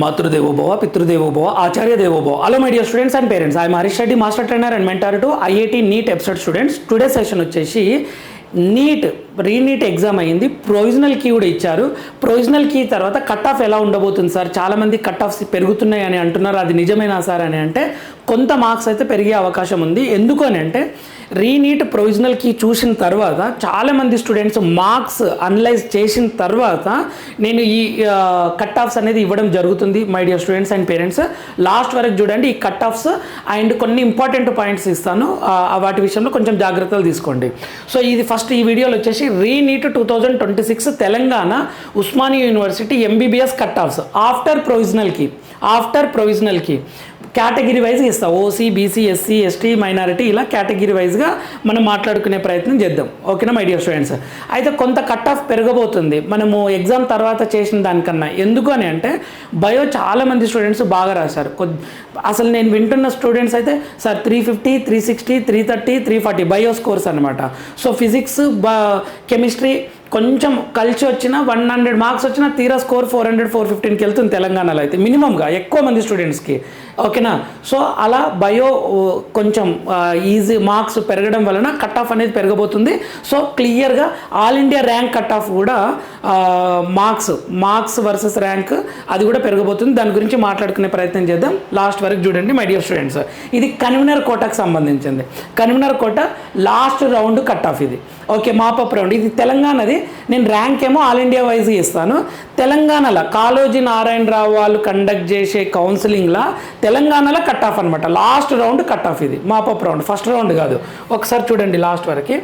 Matrudevo Bhava, Pitrudevo Bhava, Acharya Devo Bhava. Hello my dear students and parents. I am Harish Reddy, master trainer and mentor to IIT NEET EBSET students. Today's session వచ్చేసి neat re-NEET exam అయింది. Provisional key కూడా ఇచ్చారు. Provisional key తర్వాత cut off ఎలా ఉండబోతుంది sir, చాలామంది cut offs పెరుగుతున్నాయి అని అంటున్నారు. అది నిజమేనా సార్ అని అంటే కొంత మార్క్స్ అయితే పెరిగే అవకాశం ఉంది. ఎందుకు అని అంటే రీనీట్ ప్రొవిజనల్ కీ చూసిన తర్వాత చాలామంది స్టూడెంట్స్ మార్క్స్ అనలైజ్ చేసిన తర్వాత నేను ఈ కట్ ఆఫ్స్ అనేది ఇవ్వడం జరుగుతుంది. My dear students and parents, last వరకు చూడండి. ఈ కట్ ఆఫ్స్ అండ్ కొన్ని ఇంపార్టెంట్ పాయింట్స్ ఇస్తాను, వాటి విషయంలో కొంచెం జాగ్రత్తలు తీసుకోండి. సో ఇది ఫస్ట్ ఈ వీడియోలో వచ్చేసి రీనీట్ 2026 Telangana Osmania university MBBS cut offs after provisional key category వైజ్గా ఇస్తా. OC, BC, SC, ST, minority, ఇలా కేటగిరీ వైజ్గా మనం మాట్లాడుకునే ప్రయత్నం చేద్దాం. ఓకేనా మై డియర్ స్టూడెంట్స్? అయితే కొంత కట్ ఆఫ్ పెరగబోతుంది మనము ఎగ్జామ్ తర్వాత చేసిన దానికన్నా. ఎందుకు అని అంటే బయో చాలామంది స్టూడెంట్స్ బాగా రాశారు. అసలు నేను వింటున్న స్టూడెంట్స్ అయితే సార్ 350, 360, 330, 340 బయో స్కోర్స్ అనమాట. సో ఫిజిక్స్, కెమిస్ట్రీ కొంచెం కలిసి వచ్చిన 100 మార్క్స్ వచ్చిన తీరా స్కోర్ 400, 415కి వెళ్తుంది తెలంగాణలో అయితే మినిమంగా ఎక్కువ మంది స్టూడెంట్స్కి. ఓకేనా? సో అలా బయో కొంచెం ఈజీ మార్క్స్ పెరగడం వలన కట్ ఆఫ్ పెరగబోతుంది. సో క్లియర్గా all India rank cut off కూడా మార్క్స్ వర్సెస్ ర్యాంక్ అది కూడా పెరగబోతుంది. దాని గురించి మాట్లాడుకునే ప్రయత్నం చేద్దాం. లాస్ట్ వరకు చూడండి మై డియర్ స్టూడెంట్స్. ఇది కన్వీనర్ కోటాకు సంబంధించింది. Convener quota last round cut off ఇది. ఓకే, మాపప్ రౌండ్ ఇది తెలంగాణది. నేను ర్యాంక్ ఏమో ఆల్ ఇండియా వైజ్గా ఇస్తాను. తెలంగాణలో కాళోజీ నారాయణరావు వాళ్ళు కండక్ట్ చేసే కౌన్సిలింగ్లో తెలంగాణలో కట్ ఆఫ్ అనమాట. లాస్ట్ రౌండ్ కట్ ఆఫ్ ఇది, మాపప్ రౌండ్, ఫస్ట్ రౌండ్ కాదు. ఒకసారి చూడండి లాస్ట్ వరకు.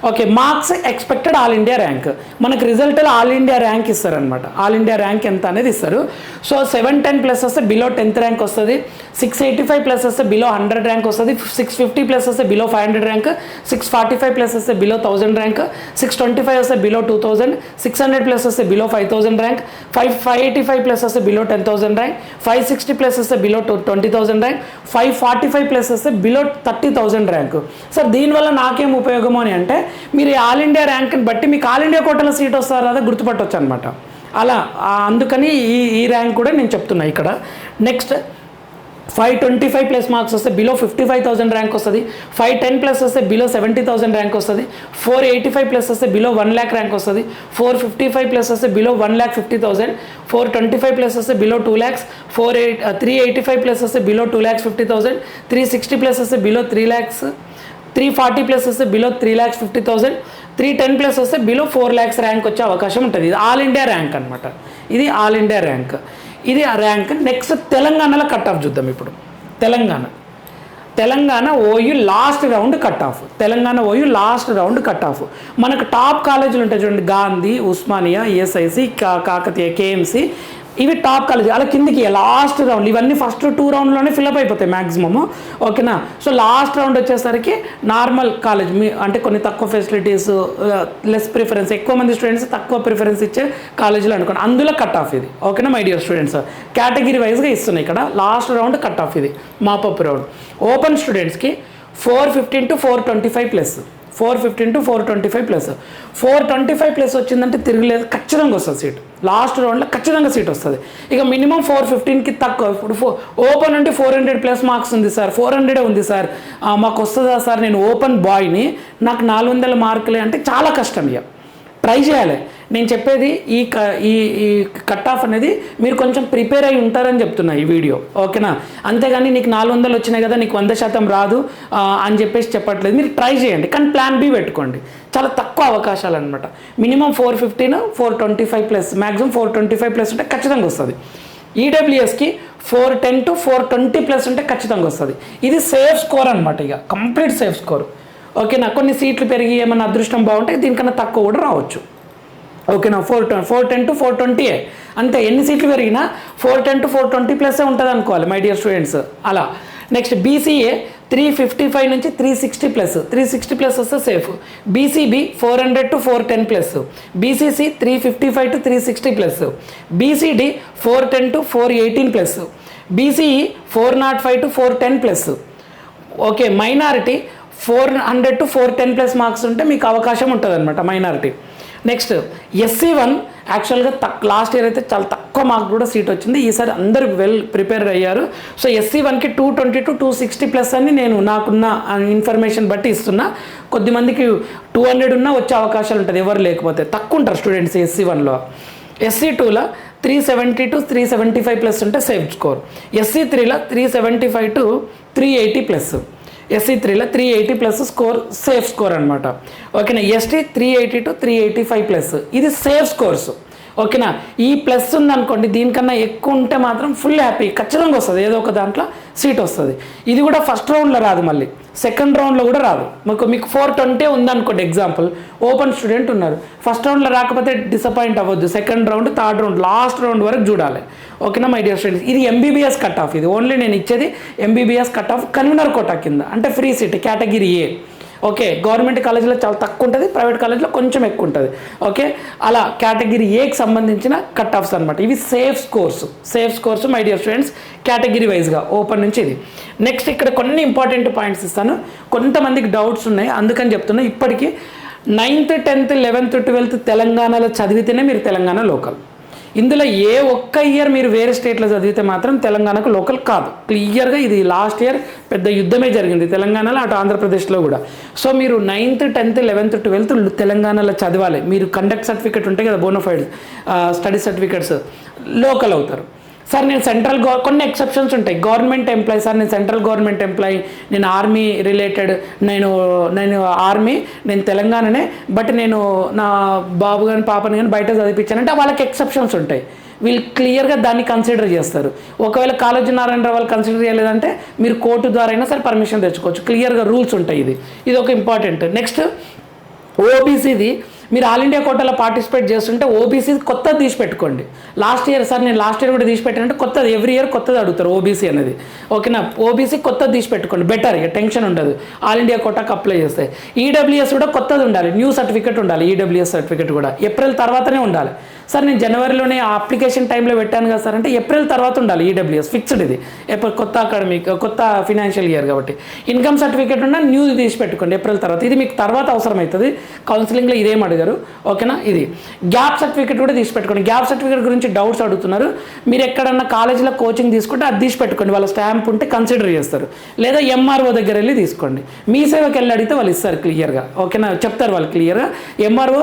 Okay, marks expected all India rank, మనకు రిజల్ట్లో ఆల్ ఇండియా ర్యాంక్ ఇస్తారనమాట. ఆల్ ఇండియా ర్యాంక్ ఎంత అనేది ఇస్తారు. సో 710+ వస్తే బిలో 10th ర్యాంక్ వస్తుంది, 685+ వస్తే బిలో 100 ర్యాంక్ వస్తుంది, 650+ వస్తే బిలో 500 ర్యాంక్, 645+ వస్తే బిలో 1000 ర్యాంక్, 625 వస్తే బిలో 2000, 600+ వస్తే బిలో 5000 ర్యాంక్, 585+ వస్తే బిలో 10,000 ర్యాంక్, 560+ వస్తే బిలో 20,000 ర్యాంక్, 545+ వస్తే బిలో 30,000 ర్యాంక్. సార్ దీనివల్ల నాకేం ఉపయోగము అని అంటే మీరు ఆల్ ఇండియా ర్యాంక్ని బట్టి మీకు ఆల్ ఇండియా కోటాలో సీట్ వస్తారో అదే గుర్తుపట్టవచ్చు అనమాట. అలా అందుకని ఈ ర్యాంక్ కూడా నేను చెప్తున్నా ఇక్కడ. నెక్స్ట్ 525+ మార్క్స్ వస్తే బిలో 55,000 ర్యాంక్ వస్తుంది, 510+ వస్తే బిలో 70,000 ర్యాంక్ వస్తుంది, 485+ వస్తే బిలో 1 lakh ర్యాంక్ వస్తుంది, 455+ వస్తే బిలో 1,50,000, 425+ వస్తే బిలో 2 lakhs, 385+ వస్తే బిలో 2,50,000, 360+ వస్తే బిలో 3 lakhs, 340+ వస్తే బిలో 3,50,000, 310+ వస్తే బిలో 4 lakhs ర్యాంక్ వచ్చే అవకాశం ఉంటుంది. ఇది ఆల్ ఇండియా ర్యాంక్ అనమాట. ఇది ఆల్ ఇండియా ర్యాంక్, ఇది ఆ ర్యాంక్. నెక్స్ట్ తెలంగాణలో కట్ ఆఫ్ చూద్దాం. ఇప్పుడు Telangana OU last round cut of. Telangana OU last round cut of. మనకు టాప్ కాలేజీలు ఉంటాయి చూడండి, గాంధీ, ఉస్మానియా, ఈఎస్ఐసి, కాకతీయ, కేఎంసి, ఇవి టాప్ కాలేజీ. అలా కిందికి లాస్ట్ రౌండ్ ఇవన్నీ ఫస్ట్ 2 రౌండ్లోనే ఫిల్అప్ అయిపోతాయి మ్యాక్సిమము. ఓకేనా? సో లాస్ట్ రౌండ్ వచ్చేసరికి నార్మల్ కాలేజ్, అంటే కొన్ని తక్కువ ఫెసిలిటీస్, లెస్ ప్రిఫరెన్స్, ఎక్కువ మంది స్టూడెంట్స్ తక్కువ ప్రిఫరెన్స్ ఇచ్చే కాలేజీలు అనుకోండి, అందులో కట్ ఆఫ్ ఇది. ఓకేనా మై డియర్ స్టూడెంట్స్? కేటగిరీ వైజ్గా ఇస్తున్నాయి ఇక్కడ. లాస్ట్ రౌండ్ కట్ ఆఫ్ ఇది, మాపప్ రౌండ్. ఓపెన్ స్టూడెంట్స్కి 415 to 425+, 415 to 425+, 425+ వచ్చిందంటే తిరగలేదు, ఖచ్చితంగా వస్తుంది సీట్. లాస్ట్ రౌండ్లో ఖచ్చితంగా సీట్ వస్తుంది. ఇక మినిమం 415కి తక్కువ. ఇప్పుడు ఓపెన్ అంటే 400+ మార్క్స్ ఉంది సార్, 400 ఉంది సార్, మాకు వస్తుందా సార్, నేను ఓపెన్ బాయ్ని, నాకు 400 మార్కులే అంటే చాలా కష్టం. ఇక ట్రై చేయాలి. నేను చెప్పేది ఈ కట్ ఆఫ్ అనేది మీరు కొంచెం ప్రిపేర్ అయి ఉంటారని చెప్తున్నా ఈ వీడియో. ఓకేనా? అంతేగాని నీకు 400 వచ్చినాయి కదా నీకు 100% రాదు అని చెప్పేసి చెప్పట్లేదు. మీరు ట్రై చేయండి, కానీ ప్లాన్ బి పెట్టుకోండి. చాలా తక్కువ అవకాశాలు అనమాట. మినిమం 415, 425+, మ్యాక్సిమం 425+ ఉంటే ఖచ్చితంగా వస్తుంది. ఈడబ్ల్యూఎస్కి 410 to 420+ ఉంటే ఖచ్చితంగా వస్తుంది. ఇది సేఫ్ స్కోర్ అనమాట, ఇక కంప్లీట్ సేఫ్ స్కోర్. ఓకేనా? కొన్ని సీట్లు పెరిగి ఏమైనా అదృష్టం బాగుంటే దీనికన్నా తక్కువ కూడా రావచ్చు. ఓకేనా? 410 to 420 అంతే. ఎన్ని సీట్లు పెరిగినా 410 to 420+ ఉంటుంది అనుకోవాలి మై డియర్ స్టూడెంట్స్. అలా నెక్స్ట్ బీసీఏ 355 నుంచి 360+, 360+ వస్తే safe. BCB 400 to 410+, BCC 355 to 360+, BCD 410 to 418+, BCE 405 to 410+. Okay, minority 400 to 410+ marks ఉంటే మీకు అవకాశం ఉంటుంది అనమాట మైనారిటీ. నెక్స్ట్ SC1 యాక్చువల్గా లాస్ట్ ఇయర్ అయితే చాలా తక్కువ మార్క్ కూడా సీట్ వచ్చింది, ఈసారి అందరూ వెల్ ప్రిపేర్ అయ్యారు. సో SC1కి 220 to 260 ప్లస్ అని నేను నాకున్న ఇన్ఫర్మేషన్ బట్టి ఇస్తున్నా. కొద్దిమందికి 200 ఉన్నా వచ్చే అవకాశాలు ఉంటుంది, ఎవరు లేకపోతే తక్కువ ఉంటారు స్టూడెంట్స్ SC1లో. SC2లో 370 to 375 ప్లస్ ఉంటే సేఫ్ స్కోర్. SC3లో 375 to 380 ప్లస్. SC3లో 380 ప్లస్ స్కోర్ సేఫ్ స్కోర్ అనమాట. ఓకేనా. ST 380 to 385 ప్లస్, ఇది సేఫ్ స్కోర్స్. ఓకేనా. ఈ ప్లస్ ఉందనుకోండి, దీనికన్నా ఎక్కువ ఉంటే మాత్రం ఫుల్ హ్యాపీ, ఖచ్చితంగా వస్తుంది, ఏదో ఒక దాంట్లో సీట్ వస్తుంది. ఇది కూడా ఫస్ట్ రౌండ్లో రాదు, మళ్ళీ సెకండ్ రౌండ్లో కూడా రాదు. మీకు 420 ఉందనుకోండి, ఎగ్జాంపుల్ ఓపెన్ స్టూడెంట్ ఉన్నారు, ఫస్ట్ రౌండ్లో రాకపోతే డిసప్పాయింట్ అవ్వద్దు, second round, third round, last round వరకు చూడాలి. ఓకేనా మై డియర్ స్టూడెంట్స్. ఇది MBBS కట్ ఆఫ్, ఇది ఓన్లీ నేను ఇచ్చేది MBBS cut off convener quota కింద, అంటే free seat category A. Okay. Government కాలేజీలో చాలా తక్కువ ఉంటుంది, ప్రైవేట్ కాలేజీలో కొంచెం ఎక్కువ ఉంటుంది. ఓకే. అలా కేటగిరీ Aకి సంబంధించిన కట్ ఆఫ్స్ అనమాట. ఇవి safe scores my dear students, category వైజ్గా ఓపెన్ నుంచి ఇది. నెక్స్ట్ ఇక్కడ కొన్ని ఇంపార్టెంట్ పాయింట్స్ ఇస్తాను, కొంతమందికి డౌట్స్ ఉన్నాయి, అందుకని చెప్తున్నా. ఇప్పటికీ 9th 10th 11th 12th తెలంగాణలో చదివితేనే మీరు తెలంగాణ లోకల్. ఇందులో ఏ ఒక్క ఇయర్ మీరు వేరే స్టేట్లో చదివితే మాత్రం తెలంగాణకు లోకల్ కాదు. క్లియర్గా ఇది లాస్ట్ ఇయర్ పెద్ద యుద్ధమే జరిగింది తెలంగాణలో, అటు ఆంధ్రప్రదేశ్లో కూడా. సో మీరు 9th 10th 11th 12th తెలంగాణలో చదవాలి. మీరు కండక్ట్ సర్టిఫికేట్ ఉంటాయి కదా, బోనోఫైడ్ స్టడీ సర్టిఫికేట్స్, లోకల్ అవుతారు. సార్ నేను కొన్ని ఎక్సెప్షన్స్ ఉంటాయి, గవర్నమెంట్ ఎంప్లాయీ, సార్ నేను సెంట్రల్ గవర్నమెంట్ ఎంప్లాయీ, నేను ఆర్మీ రిలేటెడ్, నేను ఆర్మీ, నేను తెలంగాణనే, బట్ నేను నా బాబు కానీ పాపని కానీ బయట చదివించానంటే వాళ్ళకి ఎక్సెప్షన్స్ ఉంటాయి. వీళ్ళు క్లియర్గా దాన్ని కన్సిడర్ చేస్తారు. ఒకవేళ కాలేజీ నారాయణరావు వాళ్ళు కన్సిడర్ చేయలేదంటే మీరు కోర్టు ద్వారా అయినా సరే పర్మిషన్ తెచ్చుకోవచ్చు. క్లియర్గా రూల్స్ ఉంటాయి. ఇది ఒక ఇంపార్టెంట్. నెక్స్ట్ ఓబీసీది మీరు ఆల్ ఇండియా కోటాలో పార్టిసిపేట్ చేస్తుంటే ఓబీసీ కొత్తది తీసి పెట్టుకోండి. లాస్ట్ ఇయర్ సార్ నేను లాస్ట్ ఇయర్ కూడా తీసి పెట్టానంటే కొత్తది, ఎవ్రీ ఇయర్ కొత్తది అడుగుతారు ఓబీసీ అనేది. ఓకేనా. ఓబీసీ కొత్తది తీసి పెట్టుకోండి, బెటర్, ఇక టెన్షన్ ఉండదు. ఆల్ ఇండియా కోటాకి అప్లై చేస్తే ఈడబ్ల్యూఎస్ కూడా కొత్తది ఉండాలి, న్యూ సర్టిఫికేట్ ఉండాలి. ఈడబ్ల్యూఎస్ సర్టిఫికేట్ కూడా ఏప్రిల్ తర్వాతనే ఉండాలి. సార్ నేను జనవరిలోనే అప్లికేషన్ టైంలో పెట్టాను కదా సార్ అంటే ఏప్రిల్ తర్వాత ఉండాలి. ఈడబ్ల్యూఎస్ ఫిక్స్డ్, ఇది ఎప్పుడు కొత్త అకాడమిక్ కొత్త ఫినాన్షియల్ ఇయర్ కాబట్టి. ఇన్కమ్ సర్టిఫికేట్ ఉన్న న్యూ తీసి పెట్టుకోండి ఏప్రిల్ తర్వాత, ఇది మీకు తర్వాత అవసరం అవుతుంది కౌన్సిలింగ్లో, ఇదేం అడిగారు. ఓకేనా. ఇది గ్యాప్ సర్టిఫికేట్ కూడా తీసి పెట్టుకోండి. గ్యాప్ సర్టిఫికేట్ గురించి డౌట్స్ అడుగుతున్నారు. మీరు ఎక్కడన్నా కాలేజీలో కోచింగ్ తీసుకుంటే అది తీసి పెట్టుకోండి, వాళ్ళ స్టాంప్ ఉంటే కన్సిడర్ చేస్తారు. లేదా MRO దగ్గర వెళ్ళి తీసుకోండి, మీ సేవకి వెళ్ళి అడిగితే వాళ్ళు ఇస్తారు క్లియర్గా. ఓకేనా, చెప్తారు వాళ్ళు క్లియర్గా. MRO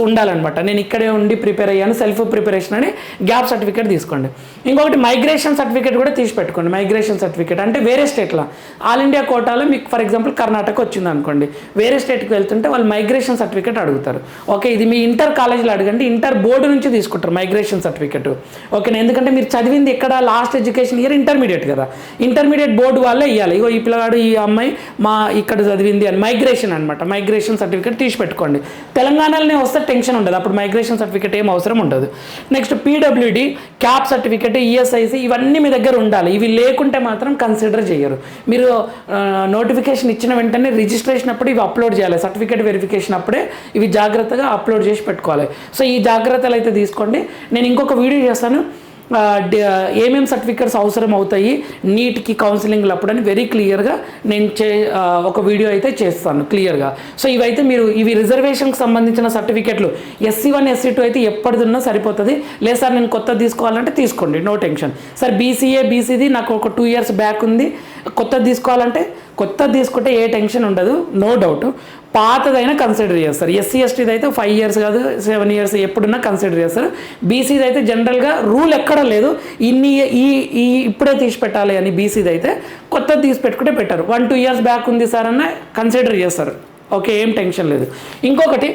ఉండాలన్నమాట. నేను ఇక్కడే ఉండి ప్రిపేర్ అయ్యాను, సెల్ఫ్ ప్రిపరేషన్ అని గ్యాప్ సర్టిఫికేట్ తీసుకోండి. ఇంకొకటి మైగ్రేషన్ సర్టిఫికేట్ కూడా తీసి పెట్టుకోండి. మైగ్రేషన్ సర్టిఫికేట్ అంటే వేరే స్టేట్లో ఆల్ ఇండియా కోటాలో మీకు ఫర్ ఎగ్జాంపుల్ కర్ణాటక వచ్చింది అనుకోండి, వేరే స్టేట్కి వెళ్తుంటే వాళ్ళు మైగ్రేషన్ సర్టిఫికేట్ అడుగుతారు. ఓకే. ఇది మీ ఇంటర్ కాలేజీలో అడగండి, ఇంటర్ బోర్డు నుంచి తీసుకుంటారు మైగ్రేషన్ సర్టిఫికేట్. ఓకేనా. ఎందుకంటే మీరు చదివింది ఎక్కడ లాస్ట్ ఎడ్యుకేషన్ ఇయర్ ఇంటర్మీడియట్ కదా, ఇంటర్మీడియట్ బోర్డు వాళ్ళే ఇవ్వాలి. ఇగో ఈ పిల్లగాడు ఈ అమ్మాయి మా ఇక్కడ చదివింది అని మైగ్రేషన్ అనమాట. మైగ్రేషన్ సర్టిఫికేట్ తీసి పెట్టుకోండి. తెలంగాణలోనే వస్తే టెన్షన్ ఉండదు, అప్పుడు మైగ్రేషన్ సర్టిఫికేట్ ఏం అవసరం ఉండదు. Next PWD, cap certificate, ESIC ఇవన్నీ మీ దగ్గర ఉండాలి. ఇవి లేకుంటే మాత్రం కన్సిడర్ చేయరు. మీరు నోటిఫికేషన్ ఇచ్చిన వెంటనే రిజిస్ట్రేషన్ అప్పుడు ఇవి అప్లోడ్ చేయాలి, సర్టిఫికేట్ వెరిఫికేషన్ అప్పుడే ఇవి జాగ్రత్తగా అప్లోడ్ చేసి పెట్టుకోవాలి. సో ఈ జాగ్రత్తలు అయితే తీసుకోండి. నేను ఇంకొక వీడియో చేస్తాను, ఏమేమి సర్టిఫికేట్స్ అవసరం అవుతాయి నీట్కి కౌన్సిలింగ్లు అప్పుడు అని వెరీ క్లియర్గా నేను ఒక వీడియో అయితే చేస్తాను క్లియర్గా. సో ఇవైతే మీరు ఇవి రిజర్వేషన్కి సంబంధించిన సర్టిఫికేట్లు SC1 SC2 అయితే ఎప్పటిదున్నా సరిపోతుంది. లేదు సార్ నేను కొత్తది తీసుకోవాలంటే తీసుకోండి, నో టెన్షన్. సార్ BCD నాకు ఒక 2 years బ్యాక్ ఉంది, కొత్తది తీసుకోవాలంటే కొత్తది తీసుకుంటే ఏ టెన్షన్ ఉండదు, నో డౌట్. పాతదైనా కన్సిడర్ చేస్తారు. SC STది అయితే 5 years కాదు 7 years ఎప్పుడున్నా కన్సిడర్ చేస్తారు. BCది అయితే జనరల్గా రూల్ ఎక్కడ లేదు, ఇప్పుడే తీసి పెట్టాలి అని. BCది అయితే కొత్తది తీసి పెట్టుకుంటే బెటర్. 1-2 years బ్యాక్ ఉంది సార్ అన్న కన్సిడర్ చేస్తారు. ఓకే, ఏం టెన్షన్ లేదు. ఇంకొకటి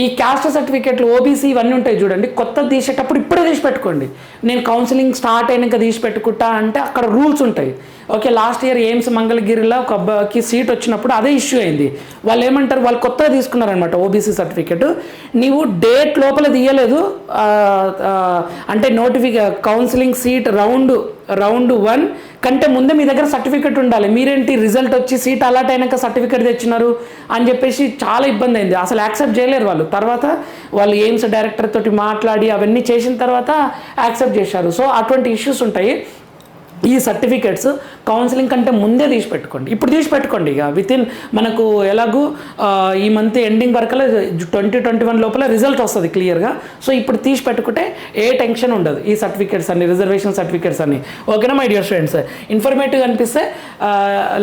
ఈ క్యాస్ట్ సర్టిఫికేట్లు OBC ఇవన్నీ ఉంటాయి చూడండి, కొత్తది తీసేటప్పుడు ఇప్పుడే తీసి పెట్టుకోండి. నేను కౌన్సిలింగ్ స్టార్ట్ అయినాక తీసి పెట్టుకుంటా అంటే అక్కడ రూల్స్ ఉంటాయి. ఓకే, లాస్ట్ ఇయర్ ఎయిమ్స్ మంగళగిరిలో ఒక అబ్బాయికి సీట్ వచ్చినప్పుడు అదే ఇష్యూ అయింది. వాళ్ళు ఏమంటారు, వాళ్ళు కొత్తగా తీసుకున్నారనమాట OBC సర్టిఫికేట్. నీవు డేట్ లోపల తీయలేదు అంటే కౌన్సిలింగ్ సీట్ రౌండ్ 1 కంటే ముందే మీ దగ్గర సర్టిఫికేట్ ఉండాలి. మీరేంటి రిజల్ట్ వచ్చి సీట్ అలాట్ అయినాక సర్టిఫికేట్ తెచ్చినారు అని చెప్పేసి చాలా ఇబ్బంది అయింది. అసలు యాక్సెప్ట్ చేయలేరు వాళ్ళు. తర్వాత వాళ్ళు ఎయిమ్స్ డైరెక్టర్ తోటి మాట్లాడి అవన్నీ చేసిన తర్వాత యాక్సెప్ట్ చేశారు. సో అటువంటి ఇష్యూస్ ఉంటాయి. ఈ సర్టిఫికేట్స్ కౌన్సిలింగ్ కంటే ముందే తీసి పెట్టుకోండి. ఇప్పుడు తీసి పెట్టుకోండి. ఇక వితిన్ మనకు ఎలాగూ ఈ మంత్ ఎండింగ్ వరకల్లా 2021 లోపల రిజల్ట్ వస్తుంది క్లియర్గా. సో ఇప్పుడు తీసి పెట్టుకుంటే ఏ టెన్షన్ ఉండదు. ఈ సర్టిఫికేట్స్ అన్ని, రిజర్వేషన్ సర్టిఫికేట్స్ అన్ని. ఓకేనా మై డియర్ స్టూడెంట్స్? ఇన్ఫర్మేటివ్ అనిపిస్తే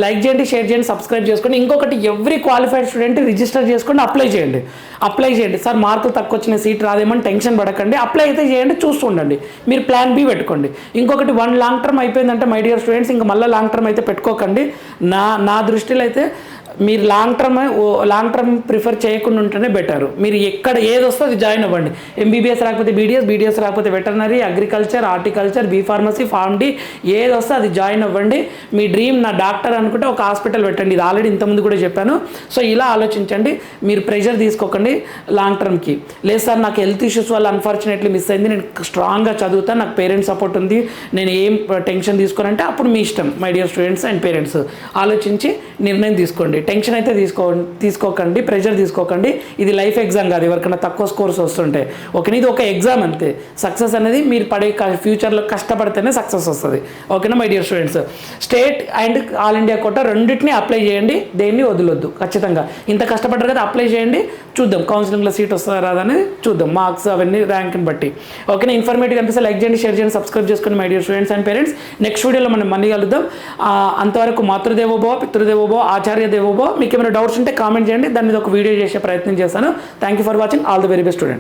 లైక్ చేయండి, షేర్ చేయండి, సబ్స్క్రైబ్ చేసుకోండి. ఇంకొకటి, ఎవ్రీ క్వాలిఫైడ్ స్టూడెంట్ రిజిస్టర్ చేసుకోండి, అప్లై చేయండి. సార్ మార్కులు తక్కువ వచ్చిన సీట్ రాదేమని టెన్షన్ పడకండి, అప్లై అయితే చేయండి, చూస్తూ ఉండండి. మీరు ప్లాన్ బి పెట్టుకోండి. ఇంకొకటి, 1 లాంగ్ టర్మ్ అయిపోయిందంటే మై డియర్ స్టూడెంట్స్ ఇంకా మళ్ళీ లాంగ్ టర్మ్ అయితే పెట్టుకోకండి. నా దృష్టిలో అయితే మీరు లాంగ్ టర్మ్ ప్రిఫర్ చేయకుండా ఉంటేనే బెటర్. మీరు ఎక్కడ ఏది వస్తే అది జాయిన్ అవ్వండి. MBBS రాకపోతే BDS రాకపోతే veterinary, agriculture, horticulture, B.Pharmacy, PharmD ఏది వస్తే అది జాయిన్ అవ్వండి. మీ డ్రీమ్ నా డాక్టర్ అనుకుంటే ఒక హాస్పిటల్ పెట్టండి. ఇది ఆల్రెడీ ఇంతకుముందు కూడా చెప్పాను. సో ఇలా ఆలోచించండి. మీరు ప్రెషర్ తీసుకోకండి లాంగ్ టర్మ్కి. లేదు సార్ నాకు హెల్త్ ఇష్యూస్ వల్ల అన్ఫార్చునేట్లీ మిస్ అయింది, నేను స్ట్రాంగ్గా చదువుతాను, నాకు పేరెంట్స్ సపోర్ట్ ఉంది, నేను ఏం టెన్షన్ తీసుకోనంటే అప్పుడు మీ ఇష్టం my dear students and parents. ఆలోచించి నిర్ణయం తీసుకోండి. టెన్షన్ అయితే తీసుకోకండి, ప్రెషర్ తీసుకోకండి. ఇది లైఫ్ ఎగ్జామ్ కాదు, ఎవరికైనా తక్కువ స్కోర్స్ వస్తుంటే. ఓకేనా, ఇది ఒక ఎగ్జామ్ అంతే. సక్సెస్ అనేది మీరు పడే ఫ్యూచర్లో కష్టపడితేనే సక్సెస్ వస్తుంది. ఓకేనా my dear students? State and all India quota రెండింటిని అప్లై చేయండి, దేన్ని వదలొద్దు. ఖచ్చితంగా ఇంత కష్టపడ్డారు కదా, అప్లై చేయండి, చూద్దాం కౌన్సిలింగ్లో సీట్ వస్తుందా రాదనేది చూద్దాం, మార్క్స్ అవన్నీ ర్యాంక్ని బట్టి. ఓకేనా, ఇన్ఫర్మేటివ్ అనిపిస్తే లైక్ చేయండి, షేర్ చేయండి, సబ్స్క్రైబ్ చేసుకోండి my dear students and parents. Next వీడియోలో మనం మళ్ళీ కలుద్దాం. అంతవరకు మాతృదేవోభవ, పితృదేవోభవ, ఆచార్య దేవోభవ. మీకు ఏమైనా డౌట్స్ ఉంటే కామెంట్ చేయండి, దాని మీద ఒక వీడియో చేసే ప్రయత్నం చేస్తాను. Thank you for watching. All the very best student.